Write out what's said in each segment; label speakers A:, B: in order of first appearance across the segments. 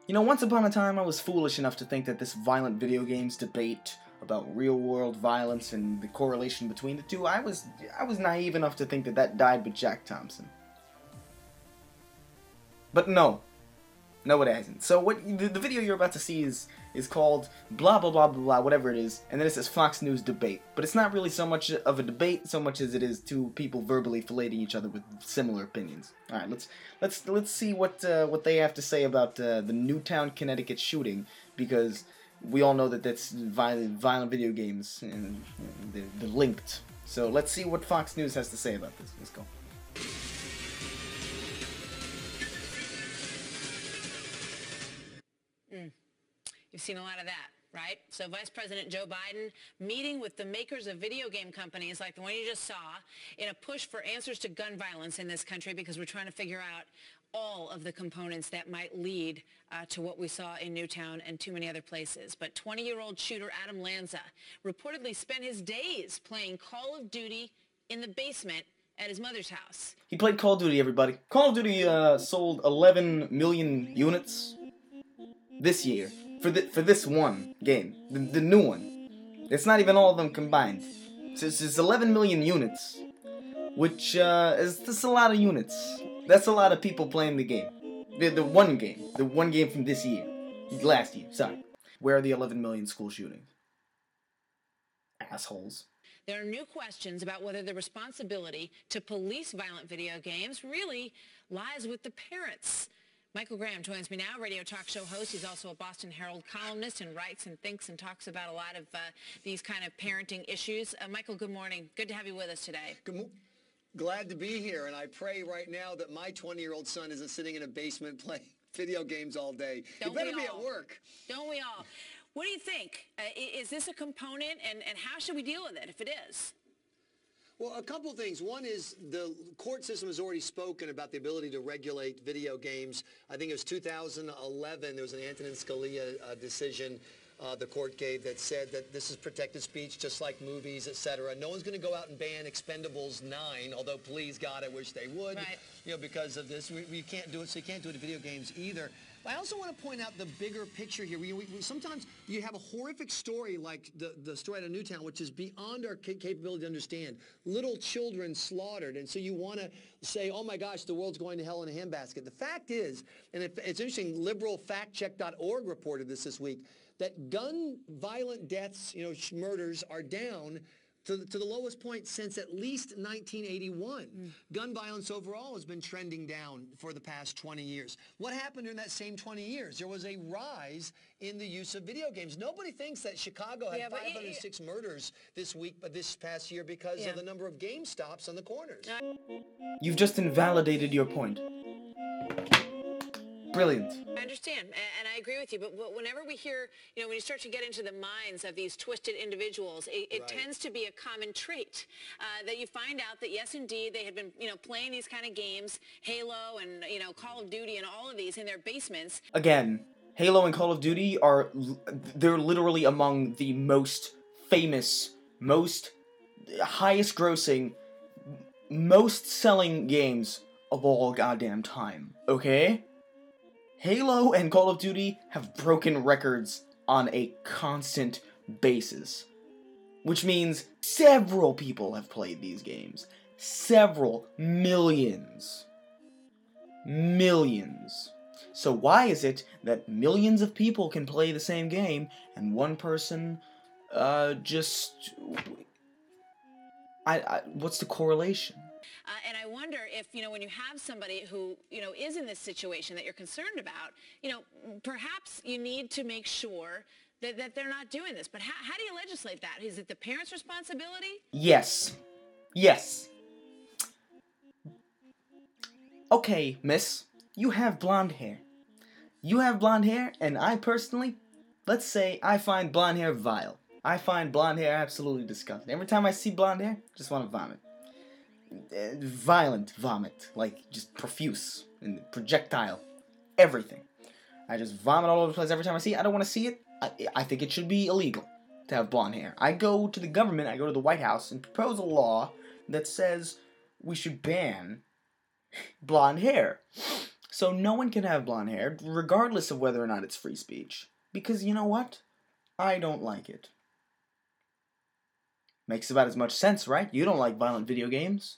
A: You know, once upon a time I was foolish enough to think that this violent video games debate about real-world violence and the correlation between the two, I was naive enough to think that that died with Jack Thompson. But no. No, it hasn't. So what the video you're about to see is called blah blah blah blah blah, whatever it is, and then it says Fox News debate. But it's not really so much of a debate so much as it is two people verbally filleting each other with similar opinions. All right, let's see what they have to say about the Newtown, Connecticut shooting, because we all know that that's violent video games and they're linked. So let's see what Fox News has to say about this. Let's go.
B: You've seen a lot of that, right? So Vice President Joe Biden meeting with the makers of video game companies like the one you just saw in a push for answers to gun violence in this country, because we're trying to figure out all of the components that might lead to what we saw in Newtown and too many other places. But 20-year-old shooter Adam Lanza reportedly spent his days playing Call of Duty in the basement at his mother's house.
A: He played Call of Duty, everybody. Call of Duty sold 11 million units this year. For this one game, the new one. It's not even all of them combined. It's 11 million units, which is just a lot of units. That's a lot of people playing the game. The one game from this year, last year. Sorry. Where are the 11 million school shootings? Assholes.
B: There are new questions about whether the responsibility to police violent video games really lies with the parents. Michael Graham joins me now, radio talk show host. He's also a Boston Herald columnist and writes and thinks and talks about a lot of these kind of parenting issues. Michael, good morning. Good to have you with us today.
C: Glad to be here, and I pray right now that my 20-year-old son isn't sitting in a basement playing video games all day. He better be at work.
B: Don't we all? What do you think? Is this a component, and how should we deal with it if it is?
C: Well, a couple of things. One is the court system has already spoken about the ability to regulate video games. I think it was 2011. There was an Antonin Scalia decision the court gave that said that this is protected speech, just like movies, etc. No one's going to go out and ban Expendables 9, although please God, I wish they would. Right. You know, because of this, we can't do it. So you can't do it to video games either. I also want to point out the bigger picture here. Sometimes you have a horrific story like the story out of Newtown, which is beyond our capability to understand. Little children slaughtered, and so you want to say, oh my gosh, the world's going to hell in a handbasket. The fact is, and it's interesting, liberalfactcheck.org reported this week, that gun violent deaths, murders are down to the lowest point since at least 1981. Gun violence overall has been trending down for the past 20 years. What happened during that same 20 years? There was a rise in the use of video games. Nobody thinks that Chicago had 506 murders this past year because of the number of game stops on the corners.
A: You've just invalidated your point. Brilliant.
B: I understand, and I agree with you, but whenever we hear, when you start to get into the minds of these twisted individuals, it tends to be a common trait that you find out that, yes, indeed, they had been, playing these kind of games, Halo and, Call of Duty and all of these in their basements.
A: Again, Halo and Call of Duty they're literally among the most famous, most highest grossing, most selling games of all goddamn time, okay? Halo and Call of Duty have broken records on a constant basis, which means several people have played these games. Several millions. Millions. So why is it that millions of people can play the same game and one person what's the correlation?
B: And I wonder if, when you have somebody who, is in this situation that you're concerned about, perhaps you need to make sure that they're not doing this. But how do you legislate that? Is it the parents' responsibility?
A: Yes. Yes. Okay, miss, you have blonde hair. You have blonde hair, and I personally, let's say I find blonde hair vile. I find blonde hair absolutely disgusting. Every time I see blonde hair, I just want to vomit. Violent vomit, like just profuse and projectile, everything. I just vomit all over the place every time I see it. I don't want to see it. I think it should be illegal to have blonde hair. I go to the government, I go to the White House and propose a law that says we should ban blonde hair. So no one can have blonde hair, regardless of whether or not it's free speech. Because you know what? I don't like it. Makes about as much sense, right? You don't like violent video games.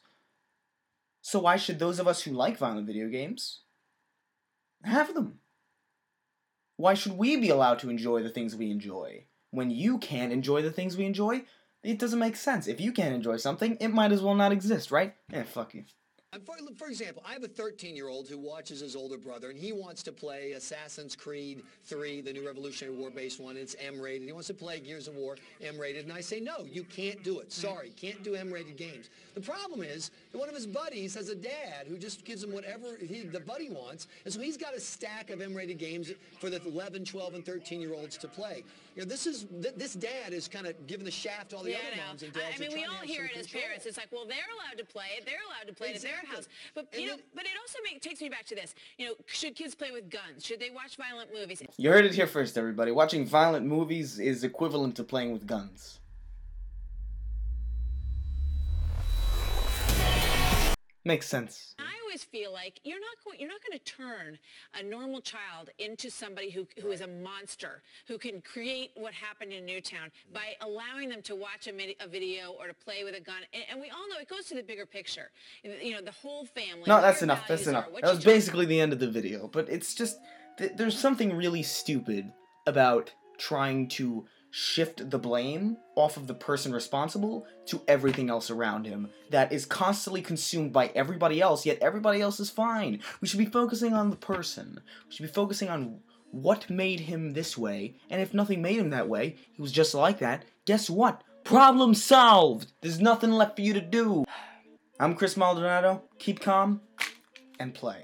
A: So why should those of us who like violent video games have them? Why should we be allowed to enjoy the things we enjoy? When you can't enjoy the things we enjoy, it doesn't make sense. If you can't enjoy something, it might as well not exist, right? Fuck you.
C: For example, I have a 13-year-old who watches his older brother, and he wants to play Assassin's Creed 3, the new Revolutionary War-based one. It's M-rated. He wants to play Gears of War M-rated, and I say, no, you can't do it. Sorry, can't do M-rated games. The problem is that one of his buddies has a dad who just gives him whatever the buddy wants, and so he's got a stack of M-rated games for the 11, 12, and 13-year-olds to play. You know, this dad is kind of giving the shaft to all the other moms and dads.
B: I mean, we all hear it as parents. It's like, well, they're allowed to play it. They're allowed to play it at their house. But you know, but it also takes me back to this. You know, should kids play with guns? Should they watch violent movies?
A: You heard it here first, everybody. Watching violent movies is equivalent to playing with guns. Makes sense.
B: I always feel like you're not going to turn a normal child into somebody who is a monster, who can create what happened in Newtown by allowing them to watch a video or to play with a gun. And we all know it goes to the bigger picture. You know, the whole family.
A: No, that's enough. That's enough. That was basically the end of the video. But it's just, there's something really stupid about trying to shift the blame off of the person responsible to everything else around him that is constantly consumed by everybody else, yet everybody else is fine. We should be focusing on the person. We should be focusing on what made him this way, and if nothing made him that way, he was just like that, guess what? Problem solved! There's nothing left for you to do. I'm Chris Maldonado. Keep calm and play.